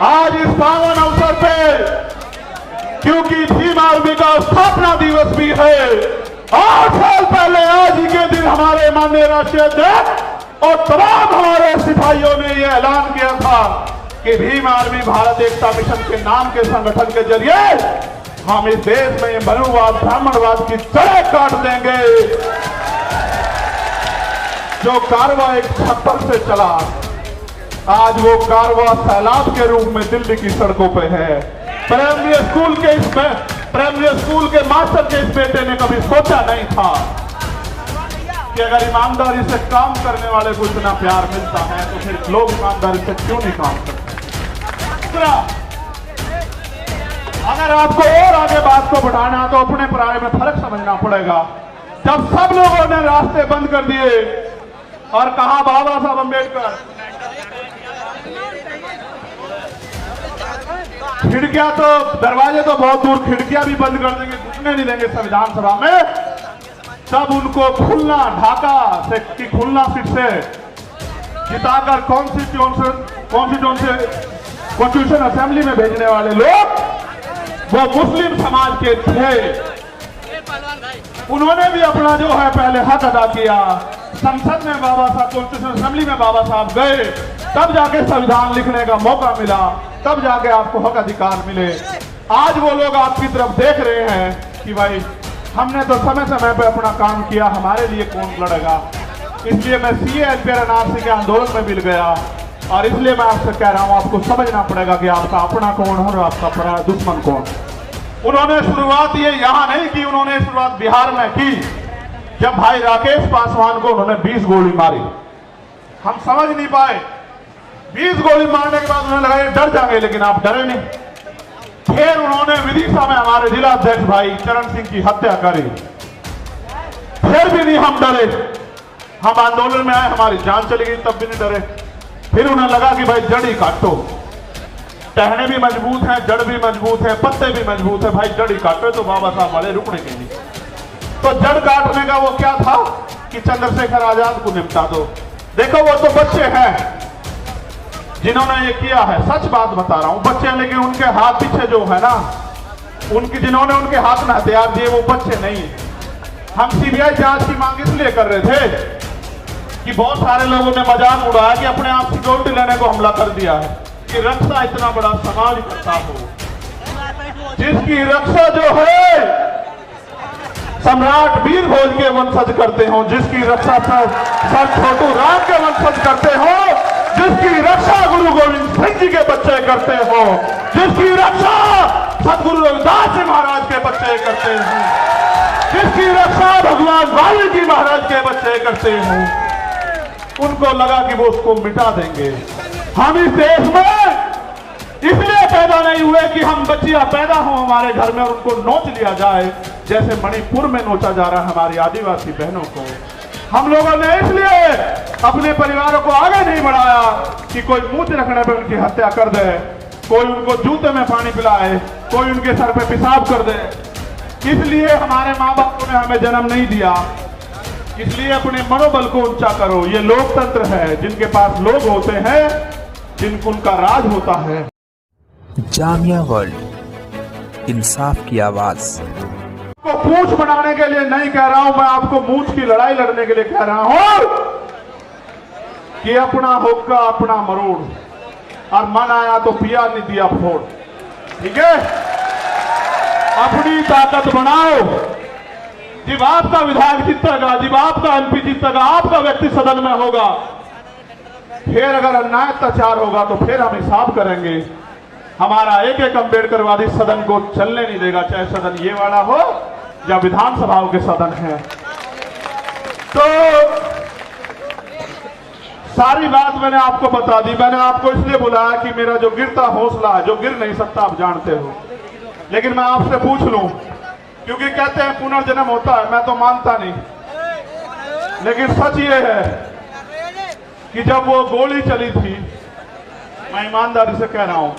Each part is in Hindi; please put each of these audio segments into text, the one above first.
आज इस पावन अवसर पे, क्योंकि भीम आर्मी का स्थापना दिवस भी है, 8 साल पहले आज ही के दिन हमारे माननीय राष्ट्रीय अध्यक्ष और तमाम हमारे सिपाहियों ने यह ऐलान किया था कि भीम आर्मी भारत एकता मिशन के नाम के संगठन के जरिए हम इस देश में मनुवाद ब्राह्मणवाद की जड़ें काट देंगे। जो कारवा एक छप्पर से चला, आज वो कारवा सैलाब के रूप में दिल्ली की सड़कों पे है। प्राइमरी स्कूल के मास्टर के इस बेटे ने कभी सोचा नहीं था कि अगर ईमानदारी से काम करने वाले को इतना प्यार मिलता है तो फिर लोग ईमानदारी से क्यों नहीं काम करते। अगर आपको और आगे बात को बढ़ाना तो अपने पराये में फर्क समझना पड़ेगा। जब सब लोगों ने रास्ते बंद कर दिए और कहा बाबा साहब अम्बेडकर, खिड़कियां तो, दरवाजे तो बहुत दूर, खिड़कियां भी बंद कर देंगे, घुसने नहीं देंगे संविधान सभा में, तब उनको खुलना ढाका से की खुलना सीट से जिताकर कॉन्स्टिट्यूशन असेंबली में भेजने वाले लोग वो मुस्लिम समाज के थे। उन्होंने भी अपना जो है पहले हक अदा किया। संसद में बाबा साहब, कॉन्स्टिट्यूशन असेंबली में बाबा साहब गए, तब जाके संविधान लिखने का मौका मिला, तब जाके आपको हक अधिकार मिले। आज वो लोग आपकी तरफ देख रहे हैं कि भाई हमने तो समय समय पे अपना काम किया, हमारे लिए कौन लड़ेगा। इसलिए मैं सीए एनपीआर एनआरसी के आंदोलन में मिल गया और इसलिए मैं आपसे कह रहा हूं, आपको समझना पड़ेगा कि आपका अपना कौन है और आपका पराया दुश्मन कौन। उन्होंने शुरुआत ये यहां नहीं की, उन्होंने शुरुआत बिहार में की, जब भाई राकेश पासवान को उन्होंने 20 गोली मारी। हम समझ नहीं पाए, 20 गोली मारने के बाद उन्हें लगा ये डर जाएंगे, लेकिन आप डरे नहीं। फिर उन्होंने विदिशा में हमारे जिला अध्यक्ष भाई चरण सिंह की हत्या करी, फिर भी नहीं हम डरे। हम आंदोलन में आए, हमारी जान चली गई, तब भी नहीं डरे। फिर उन्हें लगा कि भाई जड़ ही काटो, टहने भी मजबूत हैं, जड़ भी मजबूत है, पत्ते भी मजबूत है, भाई जड़ ही काटो। तो बाबा साहब वाले रुकने के लिए, तो जड़ काटने का वो क्या था कि चंद्रशेखर आजाद को निपटा दो। देखो वो तो बच्चे हैं जिन्होंने ये किया है, सच बात बता रहा हूं, बच्चे, लेकिन उनके हाथ पीछे जो है ना, उनकी जिन्होंने उनके हाथ में हथियार दिए वो बच्चे नहीं है। हम सीबीआई जांच की मांग इसलिए कर रहे थे कि बहुत सारे लोगों ने मजाक उड़ाया कि अपने आप सिक्योरिटी लेने को हमला कर दिया है, कि रक्षा इतना बड़ा समाज करता हो, जिसकी रक्षा जो है सम्राट वीर भोज के वंशज करते हो, जिसकी रक्षा सर छोटू राम के वंशज करते हो, जिसकी रक्षा गुरु गोविंद सिंह जी के बच्चे करते हो, जिसकी रक्षा सदगुरु रविदास जी महाराज के बच्चे करते हो, जिसकी रक्षा भगवान वाल्मीकि महाराज के बच्चे करते हो, उनको लगा कि वो उसको मिटा देंगे। हम इस देश में इसलिए पैदा नहीं हुए कि हम बच्चियां पैदा हो हमारे घर में और उनको नोच लिया जाए, जैसे मणिपुर में नोचा जा रहा है हमारी आदिवासी बहनों को। हम लोगों ने इसलिए अपने परिवारों को आगे नहीं बढ़ाया कि कोई मूंछ रखने पर उनकी हत्या कर दे, कोई उनको जूते में पानी पिलाए, कोई उनके सर पे पेशाब कर दे। इसलिए हमारे माँ बापों ने हमें जन्म नहीं दिया। इसलिए अपने मनोबल को ऊंचा करो। ये लोकतंत्र है, जिनके पास लोग होते हैं, जिनको उनका राज होता है। जामिया वर्ल्ड, इंसाफ की आवाज। को पूंछ बनाने के लिए नहीं कह रहा हूं मैं, आपको मूंछ की लड़ाई लड़ने के लिए कह रहा हूं कि अपना होगा अपना मरोड़, और मन आया तो पिया नहीं दिया फोड़। ठीक है, अपनी ताकत बनाओ। जब आपका विधायक जीतेगा, जब आपका एमपी जीतेगा, आपका व्यक्ति सदन में होगा, फिर अगर अन्याय अत्याचार होगा तो फिर हम हिसाब करेंगे। हमारा एक एक अम्बेडकरवादी सदन को चलने नहीं देगा, चाहे सदन ये वाला हो या विधानसभाओं के सदन है। तो सारी बात मैंने आपको बता दी। मैंने आपको इसलिए बुलाया कि मेरा जो गिरता हौसला है, जो गिर नहीं सकता आप जानते हो, लेकिन मैं आपसे पूछ लूं, क्योंकि कहते हैं पुनर्जन्म होता है, मैं तो मानता नहीं, लेकिन सच ये है कि जब वो गोली चली थी, मैं ईमानदारी से कह रहा हूं,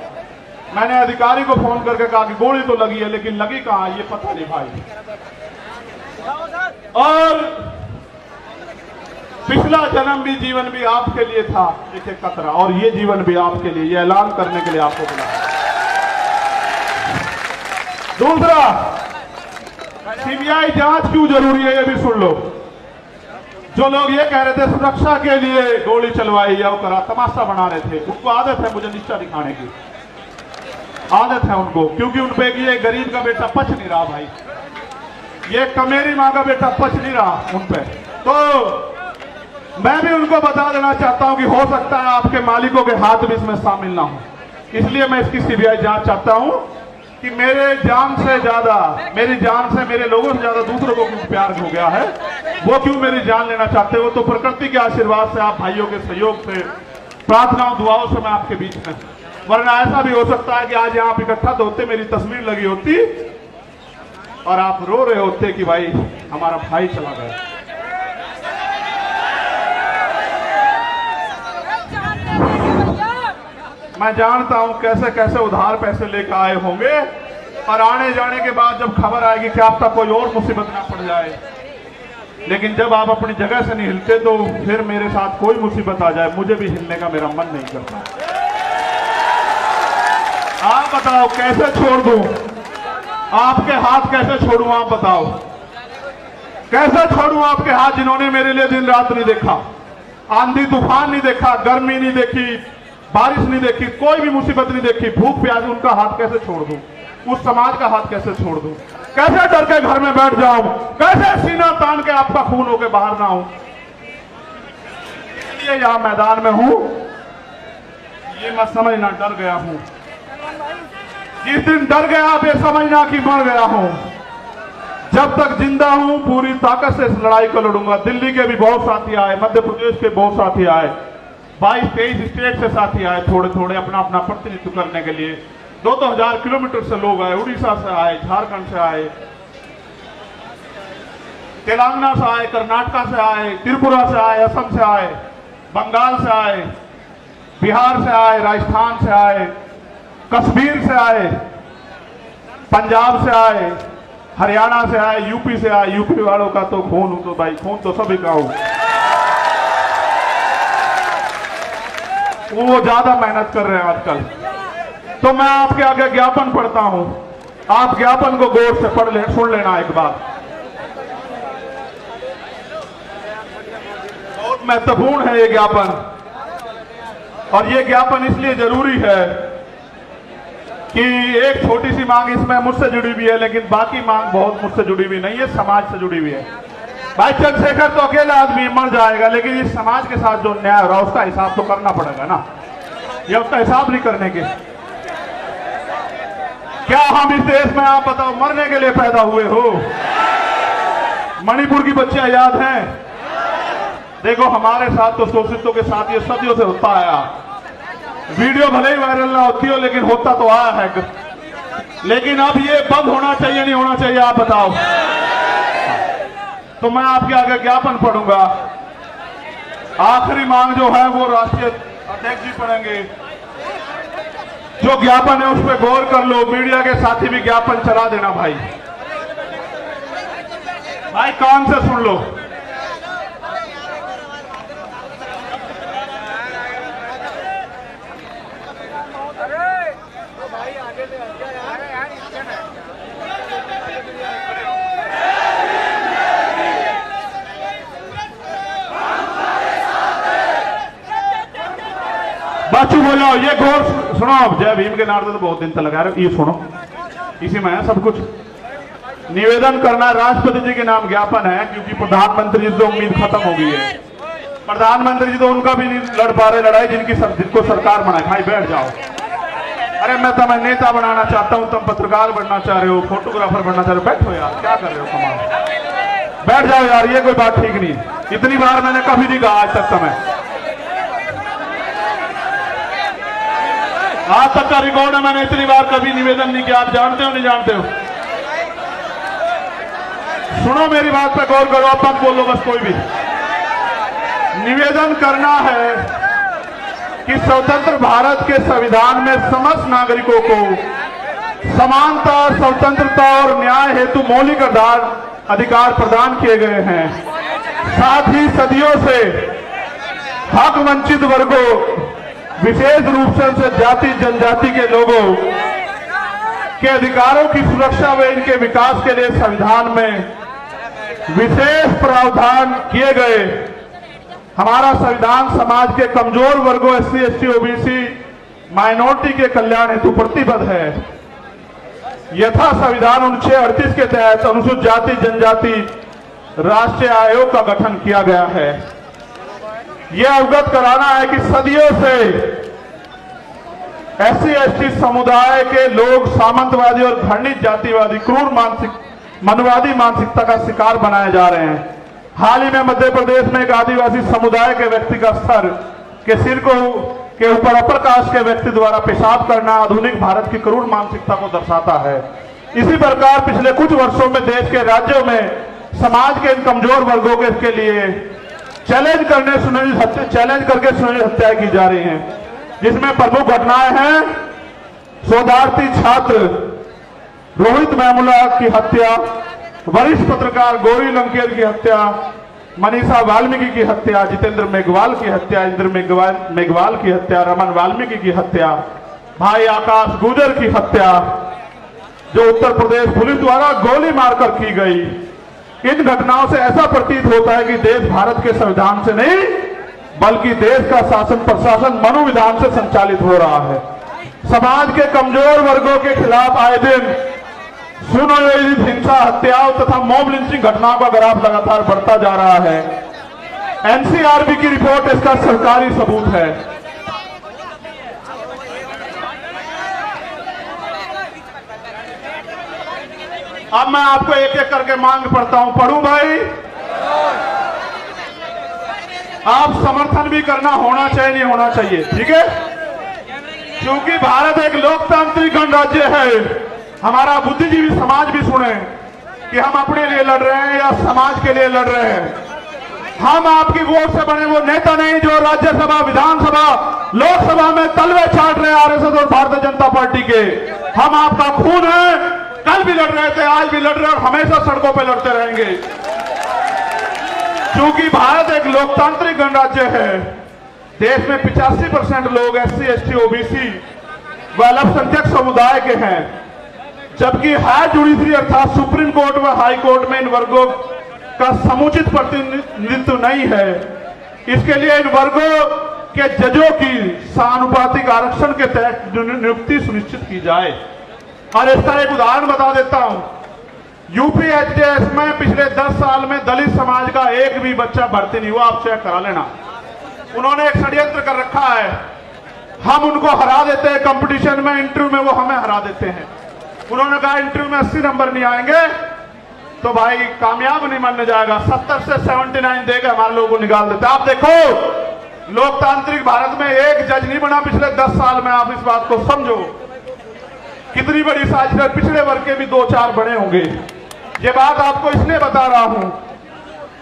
मैंने अधिकारी को फोन करके कहा कि गोली तो लगी है, लेकिन लगी कहां ये पता नहीं भाई। और पिछला जन्म भी जीवन भी आपके लिए था एक एक कतरा, और ये जीवन भी आपके लिए, ये ऐलान करने के लिए आपको बुलाया। दूसरा, सीबीआई जांच क्यों जरूरी है ये भी सुन लो। जो लोग ये कह रहे थे सुरक्षा के लिए गोली चलवाई या वो करा, तमाशा बना रहे थे, उनको आदत है मुझे नीचा दिखाने की, आदत है उनको, क्योंकि उन पे ये गरीब का बेटा पच नहीं रहा भाई, ये कमेरी माँ का बेटा पच नहीं रहा उन पे। तो मैं भी उनको बता देना चाहता हूं कि हो सकता है आपके मालिकों के हाथ भी इसमें शामिल ना हो, इसलिए मैं इसकी सीबीआई जांच चाहता हूं कि मेरे जान से ज्यादा, मेरी जान से, मेरे लोगों से ज्यादा दूसरों को क्यों प्यार हो गया है, वो क्यों मेरी जान लेना चाहते हो। तो प्रकृति के आशीर्वाद से, आप भाइयों के सहयोग से, प्रार्थनाओं दुआओं से मैं आपके बीच में, वरना ऐसा भी हो सकता है कि आज यहाँ आप इकट्ठा तो होते, मेरी तस्वीर लगी होती और आप रो रहे होते कि भाई हमारा भाई चला गया। मैं जानता हूं कैसे कैसे उधार पैसे लेकर आए होंगे, और आने जाने के बाद जब खबर आएगी कि आप तक कोई और मुसीबत ना पड़ जाए, लेकिन जब आप अपनी जगह से नहीं हिलते तो फिर मेरे साथ कोई मुसीबत आ जाए मुझे भी हिलने का मेरा मन नहीं करता। आप बताओ कैसे छोड़ दूं, आपके हाथ कैसे छोड़ूं, आप बताओ कैसे छोड़ूं आपके हाथ जिन्होंने मेरे लिए दिन रात नहीं देखा, आंधी तूफान नहीं देखा, गर्मी नहीं देखी, बारिश नहीं देखी, कोई भी मुसीबत नहीं देखी, भूख प्यास, उनका हाथ कैसे छोड़ दूं, उस समाज का हाथ कैसे छोड़ दूं, कैसे डर के घर में बैठ जाऊं, कैसे सीना तान के आपका खून होके बाहर ना आऊं। इसलिए यहां मैदान में हूं, ये मैं समझना डर गया हूं, जिस दिन डर गया आप ये समझना कि मर गया हूं। जब तक जिंदा हूं पूरी ताकत से इस लड़ाई को लड़ूंगा। दिल्ली के भी बहुत साथी आए, मध्य प्रदेश के बहुत साथी आए, 22-23 स्टेट से साथी आए, थोड़े थोड़े अपना अपना प्रतिनिधित्व करने के लिए। 2-2 हजार किलोमीटर से लोग आए, उड़ीसा से आए, झारखंड से आए, तेलंगाना से आए, कर्नाटका से आए, त्रिपुरा से आए, असम से आए, बंगाल से आए, बिहार से आए, राजस्थान से आए, कश्मीर से आए, पंजाब से आए, हरियाणा से आए, यूपी से आए। यूपी वालों का तो खून हूं तो भाई, खून तो सभी का हूं, वो ज्यादा मेहनत कर रहे हैं आजकल। तो मैं आपके आगे ज्ञापन पढ़ता हूं, आप ज्ञापन को गौर से पढ़ ले, सुन लेना एक बार, बहुत महत्वपूर्ण है ये ज्ञापन। और ये ज्ञापन इसलिए जरूरी है कि एक छोटी सी मांग इसमें मुझसे जुड़ी हुई है, लेकिन बाकी मांग बहुत मुझसे जुड़ी हुई नहीं है, समाज से जुड़ी हुई है। भाई चंद्रशेखर तो अकेला आदमी मर जाएगा, लेकिन इस समाज के साथ जो न्याय हो रहा है उसका हिसाब तो करना पड़ेगा ना, ये उसका हिसाब नहीं करने के। क्या हम इस देश में, आप बताओ, मरने के लिए पैदा हुए हो? मणिपुर की बच्चियां याद हैं? देखो हमारे साथ तो शोषितों के साथ ये सदियों से होता आया, वीडियो भले ही वायरल ना होती हो लेकिन होता तो आया है। लेकिन अब ये बंद होना चाहिए नहीं होना चाहिए, आप बताओ। तो मैं आपके आगे ज्ञापन पढ़ूंगा। आखिरी मांग जो है वो राष्ट्रीय अध्यक्ष जी पढ़ेंगे। जो ज्ञापन है उस पर गौर कर लो, मीडिया के साथी भी ज्ञापन चला देना भाई, भाई कान से सुन लो। चुप हो जाओ, ये गौर सुनो। जय भीम के नारे तो बहुत दिन तक लगा रहे, ये सुनो, इसी में है सब कुछ। निवेदन करना राष्ट्रपति जी के नाम ज्ञापन है, क्योंकि प्रधानमंत्री जी से उम्मीद खत्म हो गई है। प्रधानमंत्री जी तो उनका भी नहीं लड़ पा रहे लड़ाई जिनको सरकार बनाए। भाई बैठ जाओ। अरे मैं तुम्हें नेता बनाना चाहता हूं, तुम पत्रकार बनना चाह रहे हो, फोटोग्राफर बनना चाह रहे हो, बैठो यार, क्या कर रहे हो कमाल, बैठ जाओ यार, ये कोई बात ठीक नहीं। इतनी बार मैंने कभी नहीं कहा आज तक, समय आज तक का रिकॉर्ड है, मैंने इतनी बार कभी निवेदन नहीं किया। आप जानते हो नहीं जानते हो? सुनो मेरी बात पे गौर करो, अब मत बोलो बस कोई भी। निवेदन करना है कि स्वतंत्र भारत के संविधान में समस्त नागरिकों को समानता, स्वतंत्रता और न्याय हेतु मौलिक अधिकार प्रदान किए गए हैं। साथ ही सदियों से हक वंचित वर्गों, विशेष रूप से जाति जनजाति के लोगों के अधिकारों की सुरक्षा व इनके विकास के लिए संविधान में विशेष प्रावधान किए गए। हमारा संविधान समाज के कमजोर वर्गों SC, ST, OBC, माइनॉरिटी के कल्याण हेतु प्रतिबद्ध है। यथा संविधान अनुच्छेद 38 के तहत अनुसूचित जाति जनजाति राष्ट्रीय आयोग का गठन किया गया है। यह अवगत कराना है कि सदियों से SC, ST समुदाय के लोग सामंतवादी और घृणित जातिवादी क्रूर मनवादी मानसिकता का शिकार बनाए जा रहे हैं। हाल ही में मध्य प्रदेश में एक आदिवासी समुदाय के व्यक्ति का स्तर के सिर के ऊपर अपर कास्ट के व्यक्ति द्वारा पेशाब करना आधुनिक भारत की क्रूर मानसिकता को दर्शाता है। इसी प्रकार पिछले कुछ वर्षों में देश के राज्यों में समाज के इन कमजोर वर्गों के लिए चैलेंज करके सुनिश्चित हत्याएं की जा रही हैं, जिसमें प्रमुख घटनाएं हैं शोधार्थी छात्र रोहित वेमुला की हत्या, वरिष्ठ पत्रकार गौरी लंकेर की हत्या, मनीषा वाल्मीकि की हत्या, जितेंद्र मेघवाल की हत्या, इंद्र मेघवाल की हत्या, रमन वाल्मीकि की हत्या, भाई आकाश गुजर की हत्या जो उत्तर प्रदेश पुलिस द्वारा गोली मारकर की गई। इन घटनाओं से ऐसा प्रतीत होता है कि देश भारत के संविधान से नहीं बल्कि देश का शासन प्रशासन मनोविधान से संचालित हो रहा है। समाज के कमजोर वर्गों के खिलाफ आए दिन सुनियोजित हिंसा, हत्याओं तथा मॉब लिंचिंग घटनाओं का ग्राफ लगातार बढ़ता जा रहा है। NCRB की रिपोर्ट इसका सरकारी सबूत है। अब मैं आपको एक एक करके मांग पढ़ता हूं। पढ़ूं भाई? आप समर्थन भी करना होना चाहिए, नहीं होना चाहिए, ठीक है? क्योंकि भारत एक लोकतांत्रिक गणराज्य है। हमारा बुद्धिजीवी समाज भी सुने कि हम अपने लिए लड़ रहे हैं या समाज के लिए लड़ रहे हैं। हम आपकी वोट से बने वो नेता नहीं जो राज्यसभा, विधानसभा, लोकसभा में तलवे चाट रहे RSS और भारतीय जनता पार्टी के। हम आपका खून है, कल भी लड़ रहे थे, आज भी लड़ रहे और हमेशा सड़कों पर लड़ते रहेंगे। क्योंकि भारत एक लोकतांत्रिक गणराज्य है। देश में 85% लोग SC, ST, OBC व अल्पसंख्यक समुदाय के हैं, जबकि हाई जुडिशरी अर्थात सुप्रीम कोर्ट व हाई कोर्ट में इन वर्गों का समुचित प्रतिनिधित्व नहीं है। इसके लिए इन वर्गों के जजों की समानुपातिक आरक्षण के तहत नियुक्ति सुनिश्चित की जाए। और इसका एक उदाहरण बता देता हूं। यूपी HDS में पिछले 10 साल में दलित समाज का एक भी बच्चा भर्ती नहीं हुआ। आप चेक करा लेना। उन्होंने एक षड्यंत्र कर रखा है। हम उनको हरा देते हैं कंपटीशन में, इंटरव्यू में वो हमें हरा देते हैं। उन्होंने कहा इंटरव्यू में 80 नंबर नहीं आएंगे तो भाई कामयाब नहीं मानने जाएगा। 70 से 79 देकर हमारे लोगों को निकाल देते। आप देखो लोकतांत्रिक भारत में एक जज नहीं बना पिछले 10 साल में। आप इस बात को समझो कितनी बड़ी साजिश है। पिछड़े वर्ग के भी 2-4 बड़े होंगे। ये बात आपको इसलिए बता रहा हूं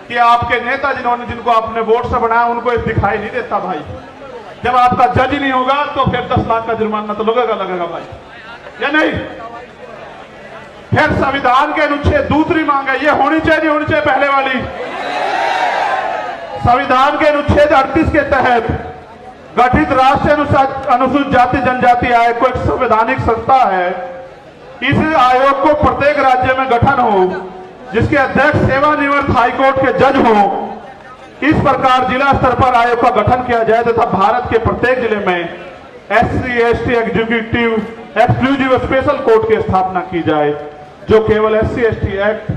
कि आपके नेता जिनको आपने वोट से बनाया उनको दिखाई नहीं देता भाई। जब आपका जज ही नहीं होगा तो फिर 10 लाख का जुर्माना तो लगेगा भाई, या नहीं? फिर संविधान के अनुच्छेद दूसरी मांग है, ये होनी चाहिए नहीं होनी चाहिए? पहले वाली संविधान के अनुच्छेद 38 के तहत गठित राष्ट्रीय अनुसूचित जाति जनजाति आयोग को एक संवैधानिक संस्था है। इस आयोग को प्रत्येक राज्य में गठन हो, जिसके अध्यक्ष सेवानिवृत्त हाईकोर्ट के जज हो। इस प्रकार जिला स्तर पर आयोग का गठन किया जाए तथा भारत के प्रत्येक जिले में SC, ST executive exclusive special court की स्थापना की जाए, जो केवल SC, ST एक्ट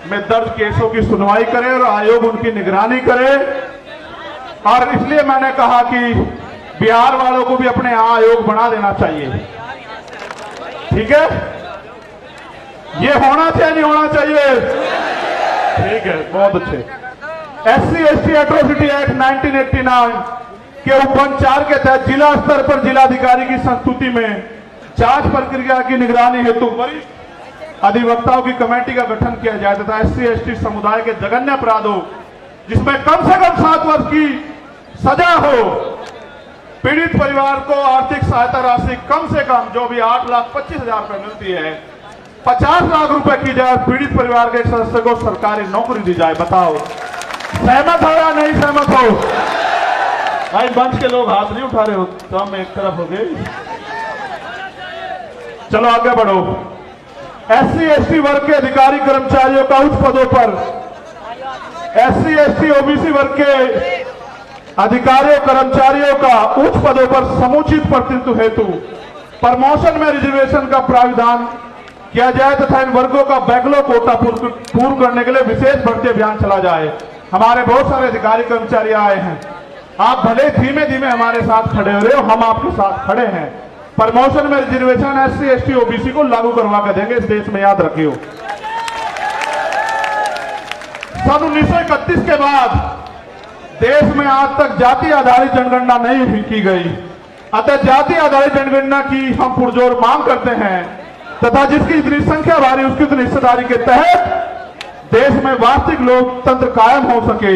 में दर्ज केसों की सुनवाई करे और आयोग उनकी निगरानी करे। और इसलिए मैंने कहा कि बिहार वालों को भी अपने यहां आयोग बना देना चाहिए, ठीक है? ये होना चाहिए नहीं होना चाहिए? ठीक है, बहुत अच्छे। SC, ST एट्रोसिटी एक्ट 1989 के उपबंध 4 के तहत जिला स्तर पर जिलाधिकारी की संस्तुति में जांच प्रक्रिया की निगरानी हेतु वरिष्ठ अधिवक्ताओं की कमेटी का गठन किया जाए तथा SC, ST समुदाय के जघन्य अपराधों जिसमें कम से कम 7 वर्ष की सजा हो, पीड़ित परिवार को आर्थिक सहायता राशि कम से कम जो भी 8,25,000 रुपए मिलती है 50 लाख रुपए की जाए। पीड़ित परिवार के एक सदस्य को सरकारी नौकरी दी जाए। बताओ सहमत हो या नहीं सहमत हो? भाई मंच के लोग हाथ नहीं उठा रहे हो तो हम एक तरफ हो गए। चलो आगे बढ़ो। SC ST वर्ग के अधिकारी कर्मचारियों का उच्च पदों पर, SC ST OBC वर्ग के अधिकारियों कर्मचारियों का उच्च पदों पर समुचित प्रतिनिधित्व हेतु प्रमोशन में रिजर्वेशन का प्राविधान किया जाए तथा इन वर्गों का बैकलॉग कोटा पूर्ण करने के लिए विशेष भर्ती अभियान चला जाए। हमारे बहुत सारे अधिकारी कर्मचारी आए हैं, आप भले धीमे धीमे हमारे साथ खड़े हो रहे हो, हम आपके साथ खड़े हैं। प्रमोशन में रिजर्वेशन SC ST OBC को लागू करवा कर देंगे इस देश में, याद रखियो। सन 1931 के बाद देश में आज तक जाति आधारित जनगणना नहीं की गई, अतः जाति आधारित जनगणना की हम पुरजोर मांग करते हैं तथा जिसकी जितनी संख्या भारी उसकी उतनी हिस्सेदारी के तहत देश में वास्तविक लोकतंत्र कायम हो सके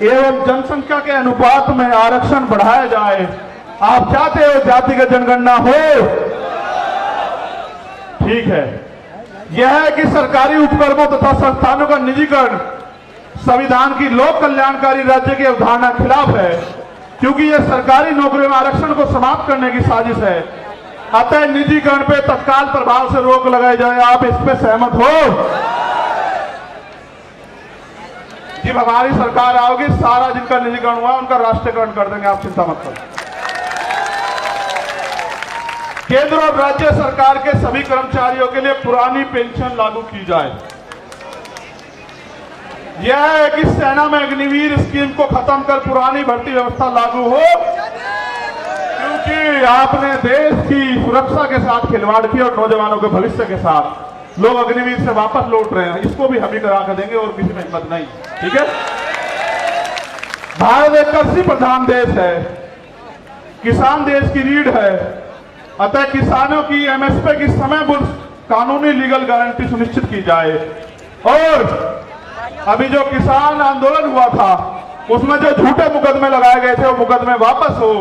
एवं जनसंख्या के अनुपात में आरक्षण बढ़ाया जाए। आप चाहते हो जातिगत जनगणना हो? ठीक है। यह है कि सरकारी उपक्रमों तथा संस्थानों का निजीकरण संविधान की लोक कल्याणकारी राज्य की अवधारणा खिलाफ है, क्योंकि यह सरकारी नौकरियों में आरक्षण को समाप्त करने की साजिश है। अतः निजीकरण पे तत्काल प्रभाव से रोक लगाई जाए। आप इस पे सहमत हो? जब हमारी सरकार आओगी सारा जिनका निजीकरण हुआ उनका राष्ट्रीयकरण कर देंगे, आप चिंता मत करो। केंद्र और राज्य सरकार के सभी कर्मचारियों के लिए पुरानी पेंशन लागू की जाए। यह है कि सेना में अग्निवीर स्कीम को खत्म कर पुरानी भर्ती व्यवस्था लागू हो, क्योंकि आपने देश की सुरक्षा के साथ खिलवाड़ किया और नौजवानों के भविष्य के साथ लोग अग्निवीर से वापस लौट रहे हैं। इसको भी हम ही करा कर देंगे और किसी में हिम्मत नहीं। ठीक है। भारत एक कृषि प्रधान देश है, किसान देश की रीढ़ है, अतः किसानों की MSP की समयबद्ध कानूनी लीगल गारंटी सुनिश्चित की जाए। और अभी जो किसान आंदोलन हुआ था उसमें जो झूठे मुकदमे लगाए गए थे वो मुकदमे वापस हो,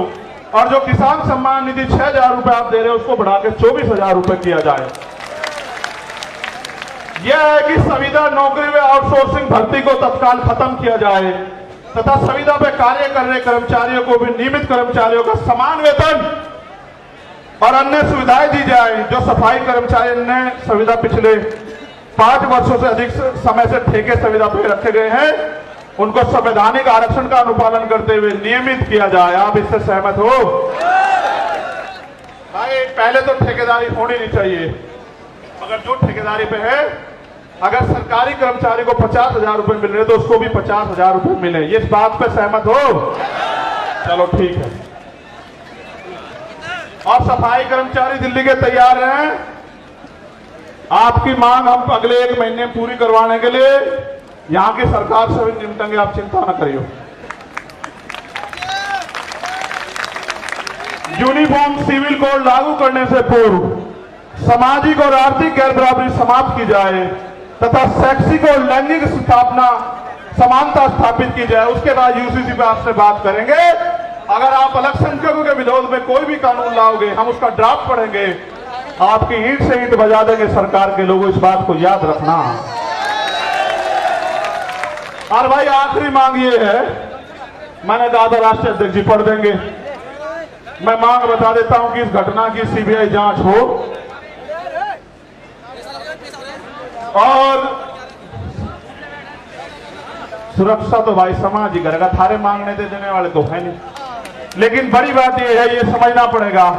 और जो किसान सम्मान निधि 6,000 रुपए आप दे रहे हो उसको बढ़ा के 24,000 रुपए किया जाए। यह है कि संविदा नौकरी में आउटसोर्सिंग भर्ती को तत्काल खत्म किया जाए तथा संविदा पे कार्य कर रहे कर्मचारियों को भी नियमित कर्मचारियों का समान वेतन और अन्य सुविधाएं दी जाए। जो सफाई कर्मचारी ने संविदा पिछले 5 वर्षों से अधिक समय से ठेके संविदा पे रखे गए हैं उनको संवैधानिक आरक्षण का अनुपालन करते हुए नियमित किया जाए। आप इससे सहमत हो? भाई पहले तो ठेकेदारी होनी नहीं चाहिए, मगर जो ठेकेदारी पे है अगर सरकारी कर्मचारी को 50,000 रुपए मिल रहे तो उसको भी 50,000 रुपए मिले। ये इस बात पे सहमत हो? चलो ठीक है। और सफाई कर्मचारी दिल्ली के तैयार हैं आपकी मांग हम अगले 1 महीने में पूरी करवाने के लिए यहां की सरकार से भी निपटेंगे, आप चिंता न करियो। यूनिफॉर्म सिविल कोड लागू करने से पूर्व सामाजिक और आर्थिक गैर बराबरी समाप्त की जाए तथा शैक्षिक और लैंगिक समानता स्थापित की जाए। उसके बाद UCC पे आपसे बात करेंगे। अगर आप अल्पसंख्यकों के विरोध में कोई भी कानून लाओगे हम उसका ड्राफ्ट पढ़ेंगे, आपकी ईंट से ईंट बजा देंगे सरकार के लोगों, इस बात को याद रखना। और भाई आखिरी मांग ये है, मैंने कहा था राष्ट्रीय अध्यक्ष जी पढ़ देंगे, मैं मांग बता देता हूं कि इस घटना की CBI जांच हो और सुरक्षा तो भाई समाज ही करेगा, थारे मांगने दे देने वाले तो है नहीं। लेकिन बड़ी बात यह है, ये समझना पड़ेगा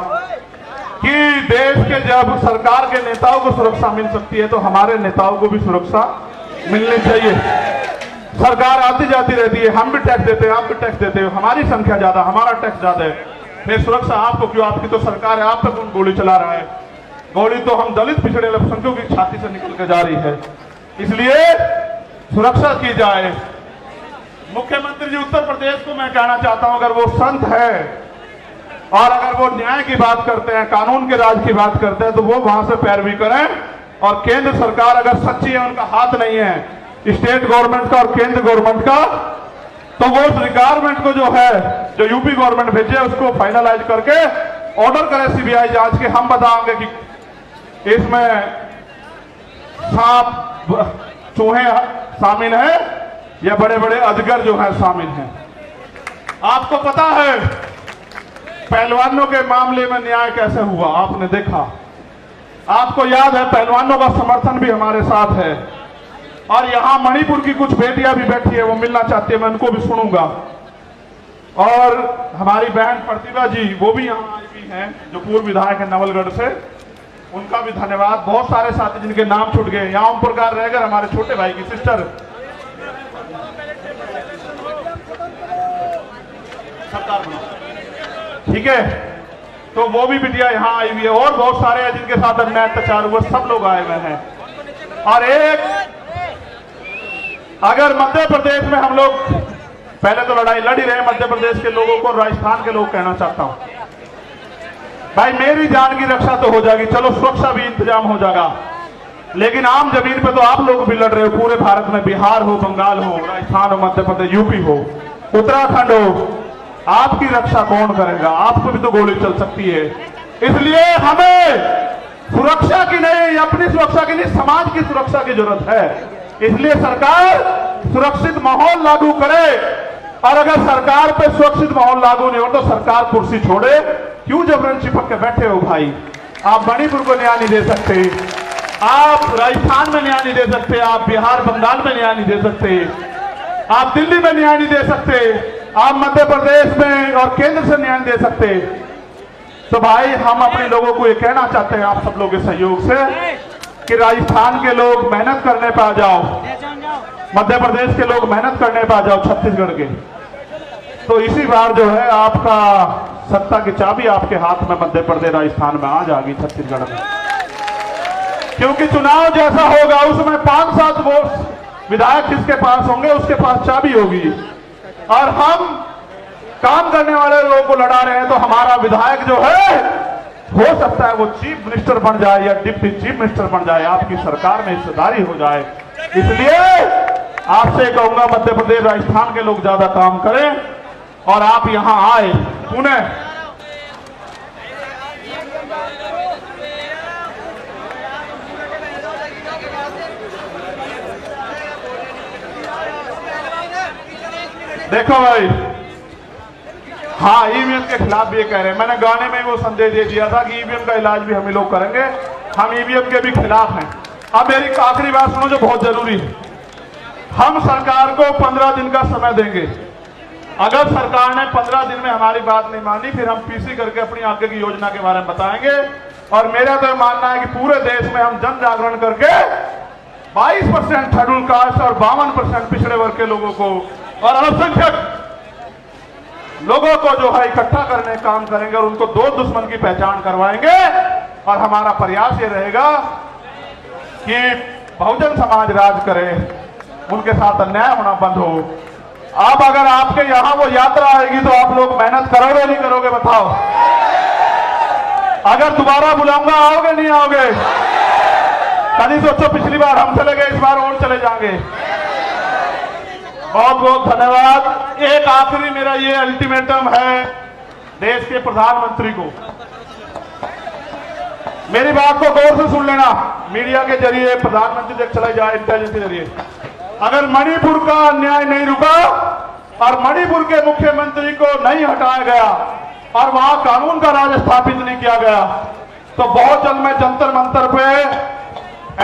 कि देश के जब सरकार के नेताओं को सुरक्षा मिल सकती है तो हमारे नेताओं को भी सुरक्षा मिलनी चाहिए। सरकार आती जाती रहती है, हम भी टैक्स देते हैं, आप भी टैक्स देते हो, हमारी संख्या ज्यादा, हमारा टैक्स ज्यादा है, फिर सुरक्षा आपको क्यों? आपकी तो सरकार है, आप पे कौन गोली चला रहा है? गोली तो हम दलित पिछड़े अल्पसंख्यकों की छाती से निकल के जा रही है। इसलिए सुरक्षा की जाए। मुख्यमंत्री जी उत्तर प्रदेश को मैं कहना चाहता हूं, अगर वो संत है और अगर वो न्याय की बात करते हैं, कानून के राज की बात करते हैं तो वो वहां से पैरवी करें। और केंद्र सरकार अगर सच्ची है, उनका हाथ नहीं है स्टेट गवर्नमेंट का और केंद्र गवर्नमेंट का, तो वो रिक्वायरमेंट को जो है जो यूपी गवर्नमेंट भेजे उसको फाइनलाइज करके ऑर्डर करे CBI जांच के। हम बताएंगे कि इसमें सांप चूहे शामिल है, या बड़े बड़े अजगर जो है शामिल हैं। आपको पता है पहलवानों के मामले में न्याय कैसे हुआ, आपने देखा। आपको याद है पहलवानों का समर्थन भी हमारे साथ है। और यहां मणिपुर की कुछ बेटियां भी बैठी है, वो मिलना चाहती है, मैं उनको भी सुनूंगा। और हमारी बहन प्रतिभा जी वो भी यहाँ आई हुई हैं, जो पूर्व विधायक है नवलगढ़ से, उनका भी धन्यवाद। बहुत सारे साथी जिनके नाम छूट गए, यहाँ ओम प्रकाश रहेगर हमारे छोटे भाई की सिस्टर, सरकार बना, ठीक है, तो वो भी बिटिया यहाँ आई हुई है। और बहुत सारे हैं जिनके साथ अन्याय अत्याचार हुआ, सब लोग आए हुए हैं। और एक अगर मध्य प्रदेश में हम लोग पहले तो लड़ाई लड़ ही रहे मध्य प्रदेश के लोगों को, राजस्थान के लोग कहना चाहता हूं भाई मेरी जान की रक्षा तो हो जाएगी, चलो सुरक्षा भी इंतजाम हो जाएगा, लेकिन आम जमीन पे तो आप लोग भी लड़ रहे हो। पूरे भारत में बिहार हो, बंगाल हो, राजस्थान हो, मध्य प्रदेश, यूपी हो, उत्तराखंड हो, आपकी रक्षा कौन करेगा? आपको भी तो गोली चल सकती है। इसलिए हमें सुरक्षा की नहीं, अपनी सुरक्षा की नहीं, समाज की सुरक्षा की जरूरत है। इसलिए सरकार सुरक्षित माहौल लागू करे। और अगर सरकार पे सुरक्षित माहौल लागू नहीं हो तो सरकार कुर्सी छोड़े। क्यों जबरन चिपक के बैठे हो भाई? आप मणिपुर को न्याय नहीं दे सकते, आप राजस्थान में न्याय नहीं दे सकते, आप बिहार बंगाल में न्याय नहीं दे सकते, आप दिल्ली में न्याय नहीं दे सकते, आप मध्य प्रदेश में और केंद्र से न्याय दे सकते। तो भाई हम अपने लोगों को ये कहना चाहते हैं आप सब लोगों के सहयोग से कि राजस्थान के लोग मेहनत करने पे आ जाओ, मध्य प्रदेश के लोग मेहनत करने पे आ जाओ, छत्तीसगढ़ के। तो इसी बार जो है आपका सत्ता की चाबी आपके हाथ में मध्य प्रदेश राजस्थान में आ जाएगी, छत्तीसगढ़ में। क्योंकि चुनाव जैसा होगा उसमें 5-7 वोट विधायक जिसके पास होंगे उसके पास चाबी होगी। और हम काम करने वाले लोगों को लड़ा रहे हैं, तो हमारा विधायक जो है हो सकता है वो चीफ मिनिस्टर बन जाए या डिप्टी चीफ मिनिस्टर बन जाए, आपकी सरकार में हिस्सेदारी हो जाए। इसलिए आपसे कहूंगा मध्य प्रदेश राजस्थान के लोग ज्यादा काम करें और आप यहां आए पुणे। देखो भाई, हाँ ईवीएम के खिलाफ भी ये कह रहे हैं, मैंने गाने में वो संदेश दे दिया था कि ईवीएम का इलाज भी हम ही लोग करेंगे, हम ईवीएम के भी खिलाफ हैं। अब मेरी आखिरी बात सुनो जो बहुत जरूरी है, हम सरकार को 15 दिन का समय देंगे। अगर सरकार ने 15 दिन में हमारी बात नहीं मानी, फिर हम पीसी करके अपनी आगे की योजना के बारे में बताएंगे। और मेरा तो मानना है कि पूरे देश में हम जन जागरण करके 22% शेड्यूल कास्ट और 52% पिछड़े वर्ग के लोगों को और अल्पसंख्यक लोगों को जो है इकट्ठा करने का काम करेंगे और उनको दो दुश्मन की पहचान करवाएंगे। और हमारा प्रयास ये रहेगा कि बहुजन समाज राज करे, उनके साथ अन्याय होना बंद हो। अब अगर आपके यहां वो यात्रा आएगी तो आप लोग मेहनत करोगे नहीं करोगे बताओ? अगर दोबारा बुलाऊंगा आओगे नहीं आओगे? कभी सोचो पिछली बार हम चले गए, इस बार और चले जाएंगे। बहुत बहुत धन्यवाद। एक आखिरी मेरा ये अल्टीमेटम है देश के प्रधानमंत्री को, मेरी बात को गौर से सुन लेना। मीडिया के जरिए प्रधानमंत्री तक चला जाए, इंटेलिजेंस के जरिए, अगर मणिपुर का अन्याय नहीं रुका और मणिपुर के मुख्यमंत्री को नहीं हटाया गया और वहां कानून का राज स्थापित नहीं किया गया, तो बहुत जल्द मैं जंतर मंतर पे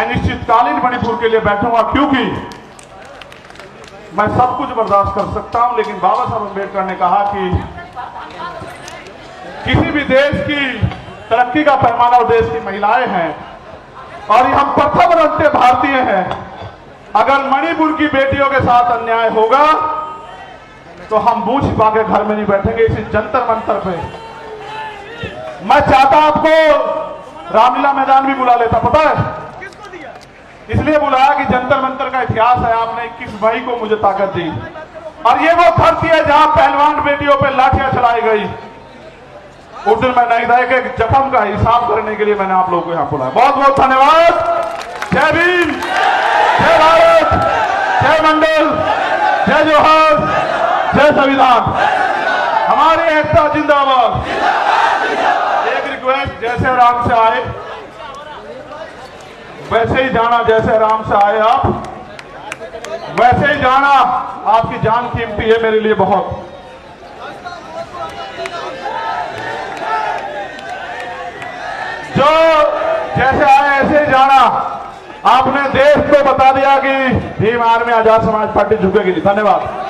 अनिश्चितकालीन मणिपुर के लिए बैठूंगा। क्योंकि मैं सब कुछ बर्दाश्त कर सकता हूं, लेकिन बाबा साहब अम्बेडकर ने कहा कि किसी भी देश की तरक्की का पैमाना और देश की महिलाएं हैं और हम प्रथम रंगते भारतीय हैं। अगर मणिपुर की बेटियों के साथ अन्याय होगा तो हम मुंह छिपा के घर में नहीं बैठेंगे, इसी जंतर मंतर पे। मैं चाहता आपको रामलीला मैदान भी बुला लेता, पता है इसलिए बुलाया कि जंतर मंतर का इतिहास है। आपने 21 मई को मुझे ताकत दी और ये वो धरती है जहां पहलवान बेटियों पे लाठियां चलाई गई। उस दिन मैं नहीं था कि जख्म का हिसाब करने के लिए मैंने आप लोगों को यहां बुलाया। बहुत बहुत धन्यवाद। जय भीम, जय भारत, जय मंडल, जय जोहर, जय संविधान, हमारी एकता जिंदाबाद। एक रिक्वेस्ट, जैसे आराम से आए वैसे ही जाना, जैसे आराम से आए आप वैसे ही जाना, आपकी जान कीमती है मेरे लिए बहुत। जो जैसे आए ऐसे ही जाना। आपने देश को बता दिया कि भीम आर्मी आजाद समाज पार्टी झुकेगी नहीं। धन्यवाद।